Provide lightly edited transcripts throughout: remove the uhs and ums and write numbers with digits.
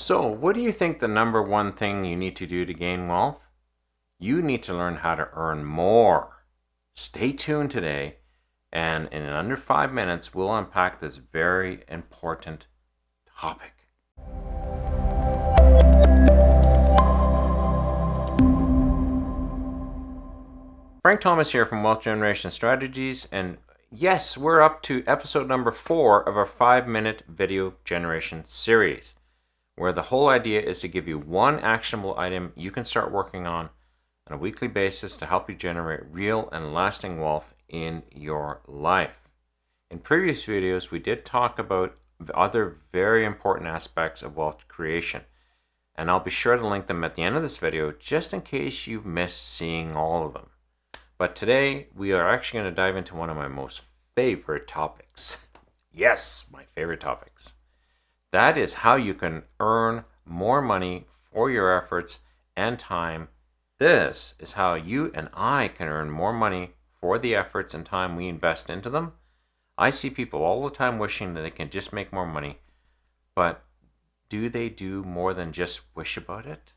So, what do you think the number one thing you need to do to gain wealth? You need to learn how to earn more. Stay tuned today, and in under 5 minutes, we'll unpack this very important topic. Frank Thomas here from Wealth Generation Strategies, and yes, we're up to episode number 4 of our 5-minute video generation series, where the whole idea is to give you one actionable item you can start working on a weekly basis to help you generate real and lasting wealth in your life. In previous videos, we did talk about other very important aspects of wealth creation, and I'll be sure to link them at the end of this video just in case you've missed seeing all of them. But today, we are actually going to dive into one of my most favorite topics. Yes, my favorite topics. That is how you can earn more money for your efforts and time. This is how you and I can earn more money for the efforts and time we invest into them. I see people all the time wishing that they can just make more money, but do they do more than just wish about it?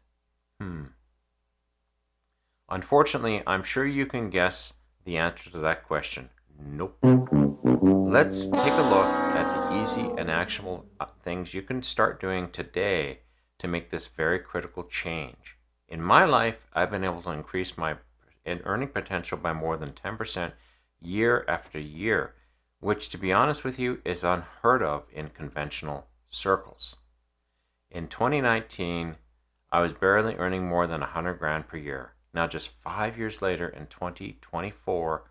Unfortunately, I'm sure you can guess the answer to that question. Nope. Let's take a look at the easy and actionable things you can start doing today to make this very critical change. In my life, I've been able to increase my earning potential by more than 10% year after year, which, to be honest with you, is unheard of in conventional circles. In 2019, I was barely earning more than 100 grand per year. Now, just 5 years later, in 2024,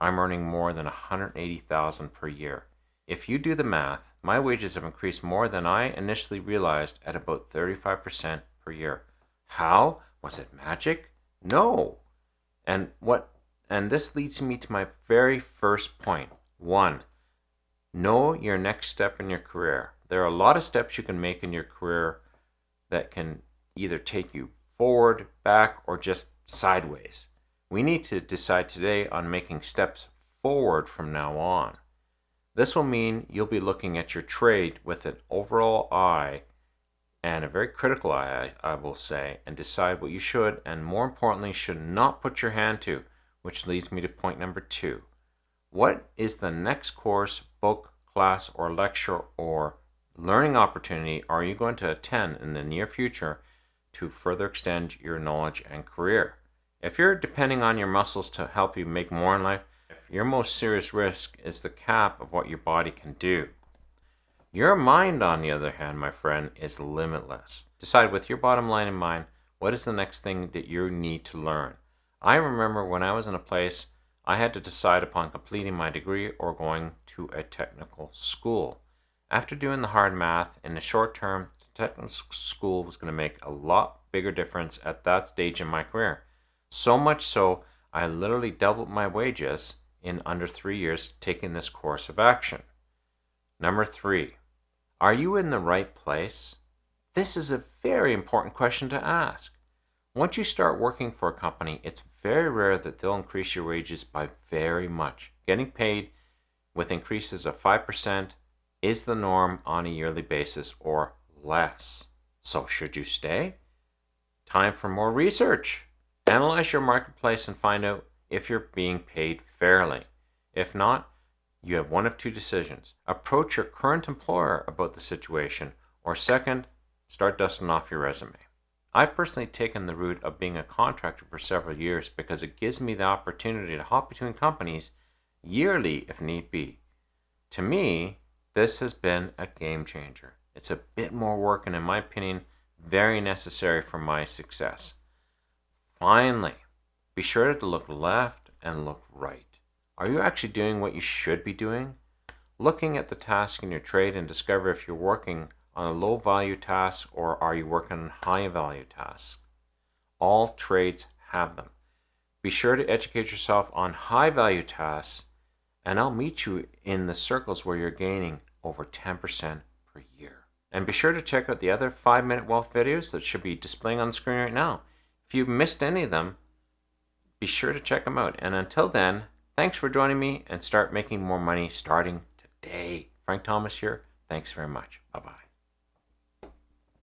I'm earning more than 180,000 per year. If you do the math, my wages have increased more than I initially realized at about 35% per year. How? Was it magic? No. And this leads me to my very first point. 1. Know your next step in your career. There are a lot of steps you can make in your career that can either take you forward, back, or just sideways. We need to decide today on making steps forward from now on. This will mean you'll be looking at your trade with an overall eye, and a very critical eye, I will say, and decide what you should and, more importantly, should not put your hand to, which leads me to point number 2. What is the next course, book, class, or lecture, or learning opportunity are you going to attend in the near future to further extend your knowledge and career? If you're depending on your muscles to help you make more in life, your most serious risk is the cap of what your body can do. Your mind, on the other hand, my friend, is limitless. Decide with your bottom line in mind, what is the next thing that you need to learn? I remember when I was in a place, I had to decide upon completing my degree or going to a technical school. After doing the hard math, in the short term, the technical school was going to make a lot bigger difference at that stage in my career. So much so, I literally doubled my wages in under 3 years taking this course of action. Number 3, are you in the right place? This is a very important question to ask. Once you start working for a company, it's very rare that they'll increase your wages by very much. Getting paid with increases of 5% is the norm on a yearly basis or less. So should you stay? Time for more research. Analyze your marketplace and find out if you're being paid fairly. If not, you have one of 2 decisions. Approach your current employer about the situation, or second, start dusting off your resume. I've personally taken the route of being a contractor for several years because it gives me the opportunity to hop between companies yearly if need be. To me, this has been a game changer. It's a bit more work and, in my opinion, very necessary for my success. Finally, be sure to look left and look right. Are you actually doing what you should be doing? Looking at the task in your trade and discover if you're working on a low value task or are you working on high value tasks. All trades have them. Be sure to educate yourself on high value tasks, and I'll meet you in the circles where you're gaining over 10% per year. And be sure to check out the other 5-minute wealth videos that should be displaying on the screen right now. If you've missed any of them, be sure to check them out. And until then, thanks for joining me and start making more money starting today. Frank Thomas here. Thanks very much. Bye-bye.